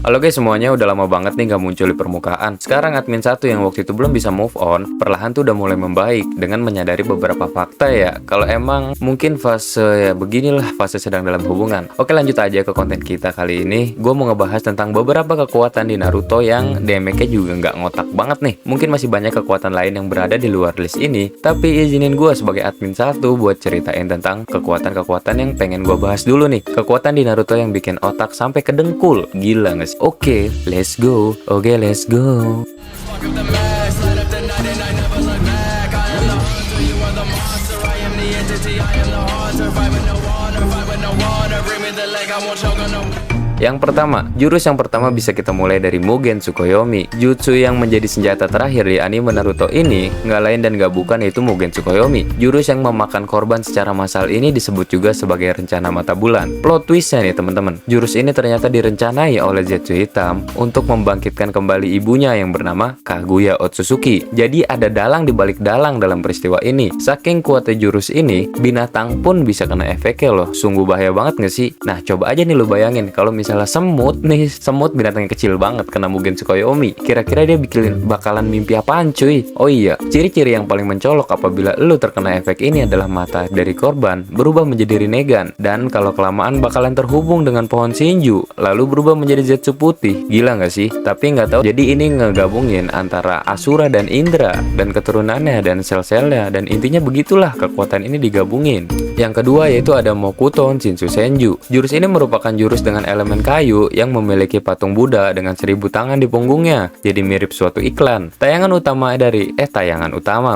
Halo guys semuanya, udah lama banget nih gak muncul di permukaan. Sekarang admin satu yang waktu itu belum bisa move on, perlahan tuh udah mulai membaik dengan menyadari beberapa fakta ya, kalau emang mungkin fase ya beginilah fase sedang dalam hubungan. Oke, lanjut aja ke konten kita kali ini. Gue mau ngebahas tentang beberapa kekuatan di Naruto yang damage-nya juga nggak ngotak banget nih. Mungkin masih banyak kekuatan lain yang berada di luar list ini, tapi izinin gue sebagai admin satu buat ceritain tentang kekuatan-kekuatan yang pengen gue bahas dulu nih. Kekuatan di Naruto yang bikin otak sampai ke dengkul, gila nggak sih? Oke, let's go. Oke, let's go. Yang pertama, jurus yang pertama bisa kita mulai dari Mugen Tsukuyomi. Jutsu yang menjadi senjata terakhir di anime Naruto ini nggak lain dan nggak bukan yaitu Mugen Tsukuyomi. Jurus yang memakan korban secara massal ini disebut juga sebagai rencana mata bulan. Plot twistnya nih teman-teman, jurus ini ternyata direncanai oleh Zetsu Hitam untuk membangkitkan kembali ibunya yang bernama Kaguya Otsutsuki. Jadi ada dalang di balik dalang dalam peristiwa ini. Saking kuatnya jurus ini, binatang pun bisa kena efeknya loh. Sungguh bahaya banget nggak sih? Nah, coba aja nih lo bayangin kalau misalnya semut binatangnya kecil banget kena Mugen Tsukuyomi, kira-kira dia bakalan mimpi apaan cuy? Oh iya, ciri-ciri yang paling mencolok apabila lu terkena efek ini adalah mata dari korban berubah menjadi Rinnegan, dan kalau kelamaan bakalan terhubung dengan pohon Shinju lalu berubah menjadi Zetsu putih. Gila nggak sih? Tapi nggak tahu, jadi ini ngegabungin antara Asura dan Indra dan keturunannya dan sel-selnya, dan intinya begitulah kekuatan ini digabungin. Yang kedua yaitu ada Mokuton Shinsu Senju. Jurus ini merupakan jurus dengan elemen kayu yang memiliki patung Buddha dengan 1000 tangan di punggungnya. Jadi mirip suatu iklan. Tayangan utama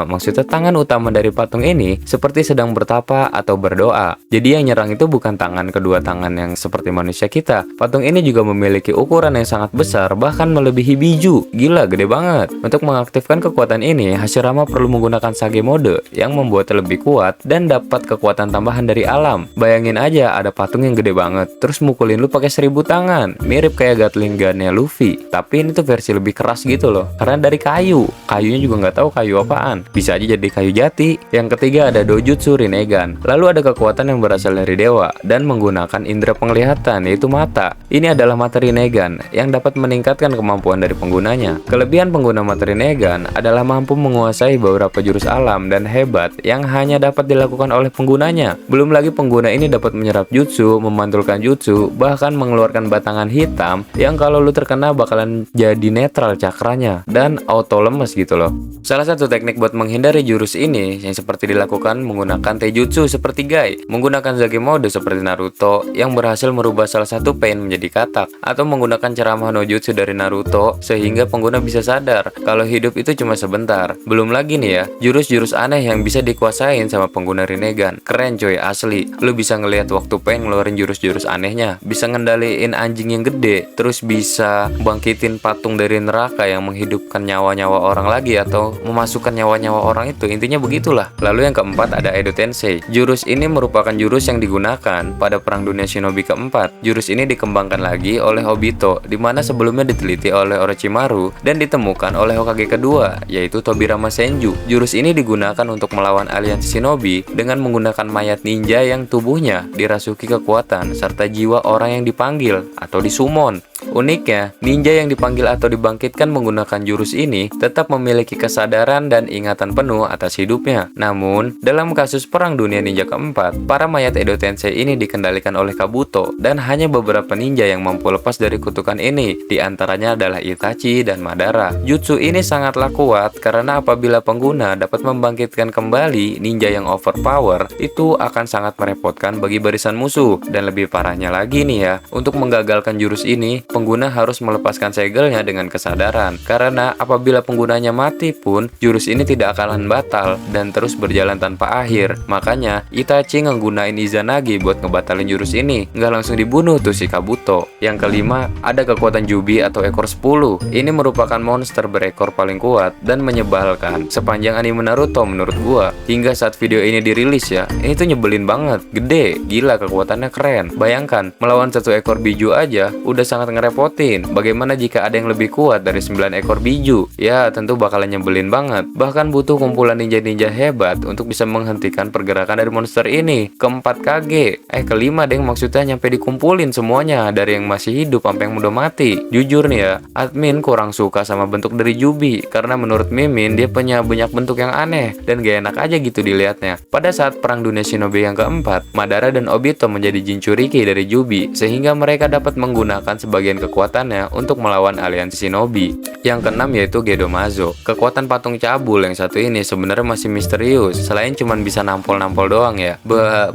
maksudnya tangan utama dari patung ini seperti sedang bertapa atau berdoa. Jadi yang nyerang itu bukan kedua tangan yang seperti manusia kita. Patung ini juga memiliki ukuran yang sangat besar, bahkan melebihi biju. Gila, gede banget. Untuk mengaktifkan kekuatan ini, Hashirama perlu menggunakan Sage Mode yang membuatnya lebih kuat dan dapat kekuatan tambahan dari alam. Bayangin aja ada patung yang gede banget, terus mukulin lu pakai 1000 tangan, mirip kayak Gatling Gun-nya Luffy, tapi ini tuh versi lebih keras gitu loh, karena dari kayu. Kayunya juga nggak tahu kayu apaan, bisa aja jadi kayu jati. Yang ketiga ada Dojutsu Rinnegan. Lalu ada kekuatan yang berasal dari dewa dan menggunakan indera penglihatan, yaitu mata. Ini adalah mata Rinnegan yang dapat meningkatkan kemampuan dari penggunanya. Kelebihan pengguna mata Rinnegan adalah mampu menguasai beberapa jurus alam dan hebat yang hanya dapat dilakukan oleh penggunanya. Belum lagi pengguna ini dapat menyerap jutsu, memantulkan jutsu, bahkan mengeluarkan batangan hitam yang kalau lu terkena bakalan jadi netral cakranya dan auto lemes gitu loh. Salah satu teknik buat menghindari jurus ini yang seperti dilakukan menggunakan taijutsu seperti Gai, menggunakan Sage Mode seperti Naruto yang berhasil merubah salah satu pain menjadi katak, atau menggunakan ceramah no jutsu dari Naruto sehingga pengguna bisa sadar kalau hidup itu cuma sebentar. Belum lagi nih ya, jurus-jurus aneh yang bisa dikuasain sama pengguna Rinnegan. Keren coy, asli. Lu bisa ngelihat waktu pengen ngeluarin jurus-jurus anehnya, bisa ngendaliin anjing yang gede, terus bisa bangkitin patung dari neraka yang menghidupkan nyawa-nyawa orang lagi atau memasukkan nyawa-nyawa orang itu. Intinya begitulah. Lalu yang keempat ada Edo Tensei. Jurus ini merupakan jurus yang digunakan pada Perang Dunia Shinobi keempat. Jurus ini dikembangkan lagi oleh Obito, dimana sebelumnya diteliti oleh Orochimaru dan ditemukan oleh Hokage kedua, yaitu Tobirama Senju. Jurus ini digunakan untuk melawan aliansi Shinobi dengan menggunakan mayat ninja yang tubuhnya dirasuki kekuatan serta jiwa orang yang dipanggil atau disummon. Uniknya, ninja yang dipanggil atau dibangkitkan menggunakan jurus ini tetap memiliki kesadaran dan ingatan penuh atas hidupnya. Namun, dalam kasus Perang Dunia Ninja keempat, para mayat Edo Tensei ini dikendalikan oleh Kabuto dan hanya beberapa ninja yang mampu lepas dari kutukan ini. Di antaranya adalah Itachi dan Madara. Jutsu ini sangatlah kuat karena apabila pengguna dapat membangkitkan kembali ninja yang overpower, itu akan sangat merepotkan bagi barisan musuh. Dan lebih parahnya lagi nih ya, untuk menggagalkan jurus ini, pengguna harus melepaskan segelnya dengan kesadaran. Karena apabila penggunanya mati pun, jurus ini tidak akan batal dan terus berjalan tanpa akhir. Makanya Itachi nggunain Izanagi buat ngebatalin jurus ini, nggak langsung dibunuh tuh si Kabuto. Yang kelima, ada kekuatan Jubi atau ekor 10. Ini merupakan monster berekor paling kuat dan menyebalkan sepanjang anime Naruto menurut gua. Hingga saat video ini dirilis ya, ini tuh nyebelin banget, gede, gila kekuatannya keren. Bayangkan, melawan satu ekor biju aja udah sangat ngerepotin. Bagaimana jika ada yang lebih kuat dari 9 ekor biju? Ya, tentu bakalan nyebelin banget. Bahkan butuh kumpulan ninja-ninja hebat untuk bisa menghentikan pergerakan dari monster ini. Keempat Kage, kelima deh maksudnya, nyampe dikumpulin semuanya dari yang masih hidup sampai yang udah mati. Jujur nih ya, admin kurang suka sama bentuk dari Jubi karena menurut Mimin dia punya banyak bentuk yang aneh dan gak enak aja gitu dilihatnya. Pada saat perang dunia shinobi yang keempat, Madara dan Obito menjadi Jinchuriki dari Jubi sehingga mereka dapat menggunakan sebagian kekuatannya untuk melawan aliansi shinobi. Yang keenam yaitu Gedomazo. Kekuatan patung cabul yang satu ini sebenarnya masih misterius, selain cuman bisa nampol-nampol doang ya.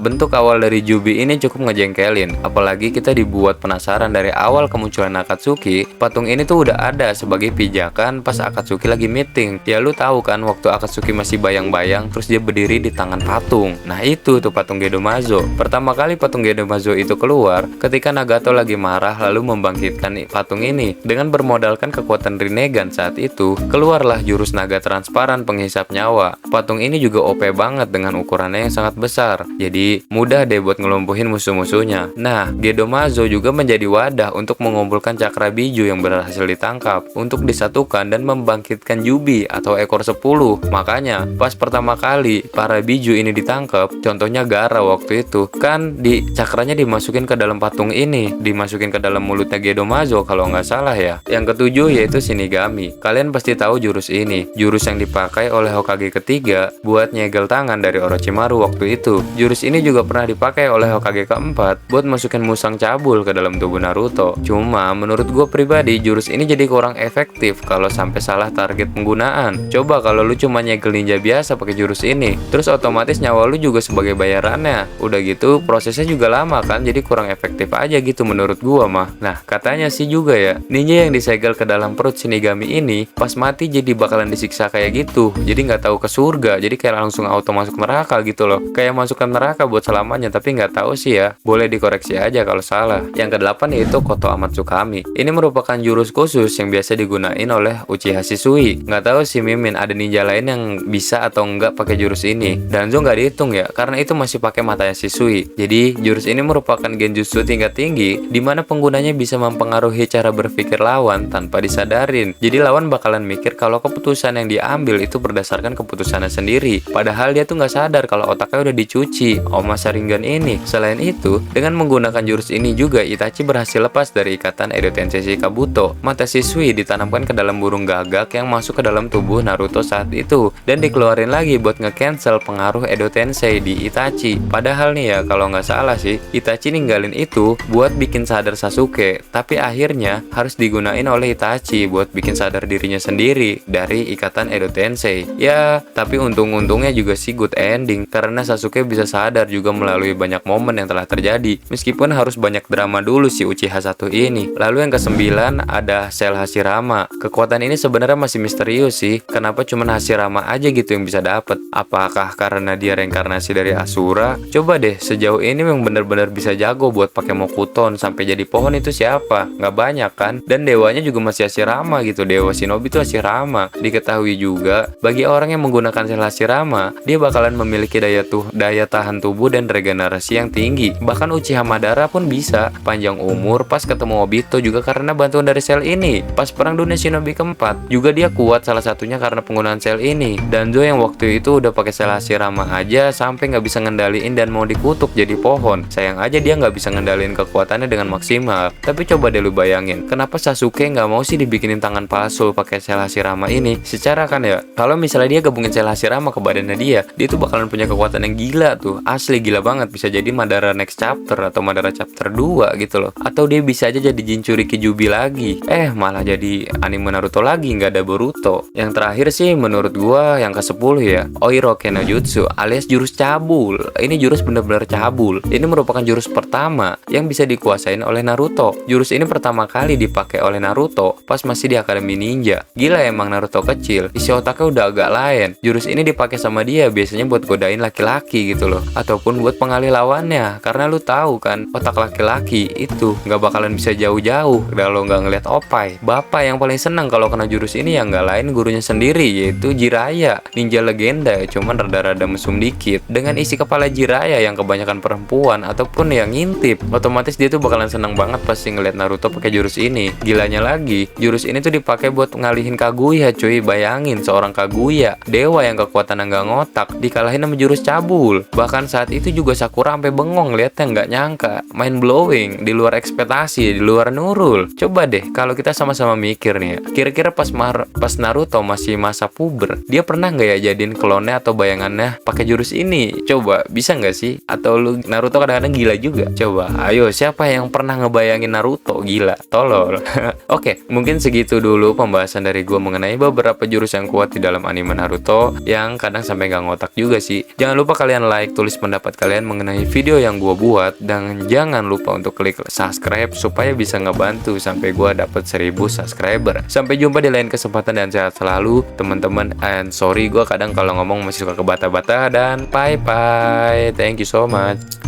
Bentuk awal dari Jubi ini cukup ngejengkelin, apalagi kita dibuat penasaran dari awal kemunculan Akatsuki. Patung ini tuh udah ada sebagai pijakan pas Akatsuki lagi meeting. Ya lu tahu kan waktu Akatsuki masih bayang-bayang terus dia berdiri di tangan patung. Nah itu tuh patung Gedomazo. Pertama kali patung Gedomazo itu keluar ketika Nagato lagi marah lalu membangkitkan patung ini. Dengan bermodalkan kekuatan Rinnegan saat itu, keluarlah jurus naga transparan penghisap nyawa. Patung ini juga OP banget dengan ukurannya yang sangat besar. Jadi mudah deh buat ngelumpuhin musuh-musuhnya. Nah, Gedomazo juga menjadi wadah untuk mengumpulkan cakra biju yang berhasil ditangkap untuk disatukan dan membangkitkan Jubi atau ekor 10. Makanya pas pertama kali para biju ini ditangkap, contohnya Gaara waktu itu kan cakranya dimasukin ke dalam patung ini, dimasukin ke dalam mulutnya Gedomazo kalau nggak salah ya. Yang ketujuh yaitu Shinigami. Kalian pasti tahu jurus ini, jurus yang dipakai oleh Hokage ketiga buat nyegel tangan dari Orochimaru waktu itu. Jurus ini juga pernah dipakai oleh Hokage keempat buat masukin musang cabul ke dalam tubuh Naruto. Cuma menurut gue pribadi jurus ini jadi kurang efektif kalau sampai salah target penggunaan. Coba kalau lu cuma nyegel ninja biasa pakai jurus ini, terus otomatis nyawa lu juga sebagai bayarannya. Udah gitu prosesnya juga lama kan, jadi kurang efektif aja gitu menurut gua mah. Nah katanya sih juga ya, ninja yang disegel ke dalam perut Shinigami ini pas mati jadi bakalan disiksa kayak gitu. Jadi nggak tahu ke surga, jadi kayak langsung auto masuk neraka gitu loh. Kayak masukkan neraka buat selamanya, tapi nggak tahu sih ya. Boleh dikoreksi aja kalau salah. Yang kedelapan yaitu Koto Amatsukami. Ini merupakan jurus khusus yang biasa digunain oleh Uchiha Shisui. Nggak tahu sih Mimin ada ninja lain yang bisa atau enggak pakai jurus ini. Danzo nggak dihitung ya, karena itu masih pakai matanya Shisui. Jadi jurus ini merupakan genjutsu tingkat tinggi, di mana penggunanya bisa mempengaruhi cara berpikir lawan tanpa disadarin. Jadi lawan bakalan mikir kalau keputusan yang diambil itu berdasarkan keputusannya sendiri. Padahal dia tuh nggak sadar kalau otaknya udah dicuci Oma Sharingan ini. Selain itu, dengan menggunakan jurus ini juga Itachi berhasil lepas dari ikatan Edo Tensei Kabuto. Mata Shisui ditanamkan ke dalam burung gagak yang masuk ke dalam tubuh Naruto saat itu dan dikeluarin lagi buat nge-cancel pengaruh Edo Tensei di Itachi. Padahal nih ya, kalau nggak salah sih, Itachi ninggalin itu buat bikin sadar Sasuke, tapi akhirnya harus digunain oleh Itachi buat bikin sadar dirinya sendiri dari ikatan Edo Tensei. Ya, tapi untung-untungnya juga sih good ending, karena Sasuke bisa sadar juga melalui banyak momen yang telah terjadi, meskipun harus banyak drama dulu si Uchiha satu ini. Lalu yang ke-9 ada Sel Hashirama. Kekuatan ini sebenarnya masih misterius sih, kenapa cuman Hashirama aja gitu yang bisa dapet. Apakah karena dia reinkarnasi dari Asura? Coba deh, sejauh ini yang bener-bener bisa jago buat pakai Mokuton sampai jadi pohon itu siapa? Nggak banyak kan? Dan dewanya juga masih Hashirama gitu, dewa shinobi itu Hashirama. Diketahui juga, bagi orang yang menggunakan Sel Hashirama, dia bakalan memiliki daya tahan tubuh dan regenerasi yang tinggi. Bahkan Uchiha Madara pun bisa panjang umur pas ketemu Obito juga karena bantuan dari sel ini. Pas perang dunia shinobi keempat, juga dia kuat salah satunya karena penggunaan sel ini. Danzo yang waktu itu udah pakai Sel Hashirama aja sampai nggak bisa ngendaliin dan mau dikutuk jadi pohon. Sayang aja dia nggak bisa ngendaliin kekuatannya dengan maksimal. Tapi coba deh lu bayangin, kenapa Sasuke nggak mau sih dibikinin tangan palsu pakai Sel Hashirama ini? Secara kan ya, kalau misalnya dia gabungin Sel Hashirama ke badannya dia tuh bakalan punya kekuatan yang gila tuh, asli gila banget. Bisa jadi Madara next chapter atau Madara chapter 2 gitu loh. Atau dia bisa aja jadi Jinchuriki Jubi lagi. Malah jadi anime Naruto lagi, nggak ada Boruto. Yang terakhir sih menurut gua yang ke-10 ya, Oiroke no Jutsu alias jurus cabul. Ini jurus bener-bener cabul. Ini merupakan jurus pertama yang bisa dikuasain oleh Naruto. Jurus ini pertama kali dipakai oleh Naruto pas masih di Akademi Ninja. Gila emang Naruto kecil, isi otaknya udah agak lain. Jurus ini dipakai sama dia biasanya buat godain laki-laki gitu loh, ataupun buat pengalih lawannya. Karena lu tahu kan, otak laki-laki itu nggak bakalan bisa jauh-jauh kalau nggak ngeliat opai. Bapak yang paling senang kalau kena jurus ini yang nggak lain gurunya sendiri, yaitu Jiraiya, ninja legenda, cuman rada-rada mesum dikit. Dengan dengan isi kepala Jiraiya yang kebanyakan perempuan ataupun yang ngintip, otomatis dia tuh bakalan seneng banget pasti ngeliat Naruto pakai jurus ini. Gilanya lagi, jurus ini tuh dipakai buat ngalihin Kaguya cuy. Bayangin seorang Kaguya, dewa yang kekuatan nggak ngotak, dikalahin sama jurus cabul. Bahkan saat itu juga Sakura sampai bengong liatnya, nggak nyangka, mind blowing, di luar ekspektasi, di luar Nurul. Coba deh kalau kita sama-sama mikir nih ya, kira-kira pas Naruto masih masa puber, dia pernah nggak ya jadiin klonnya atau bayangannya pakai jurus ini? Coba bisa nggak sih? Atau lu Naruto kadang-kadang gila juga? Coba, ayo siapa yang pernah ngebayangin Naruto gila? Tolol. Oke, mungkin segitu dulu pembahasan dari gue mengenai beberapa jurus yang kuat di dalam anime Naruto yang kadang sampai nggak ngotak juga sih. Jangan lupa kalian like, tulis pendapat kalian mengenai video yang gue buat, dan jangan lupa untuk klik subscribe supaya bisa ngebantu sampai gue dapet 1000 subscriber. Sampai jumpa di lain kesempatan dan sehat selalu teman-teman. And sorry gue kadang kalau ngomong masih suka kebata-bata, dan bye bye. Thank you so much.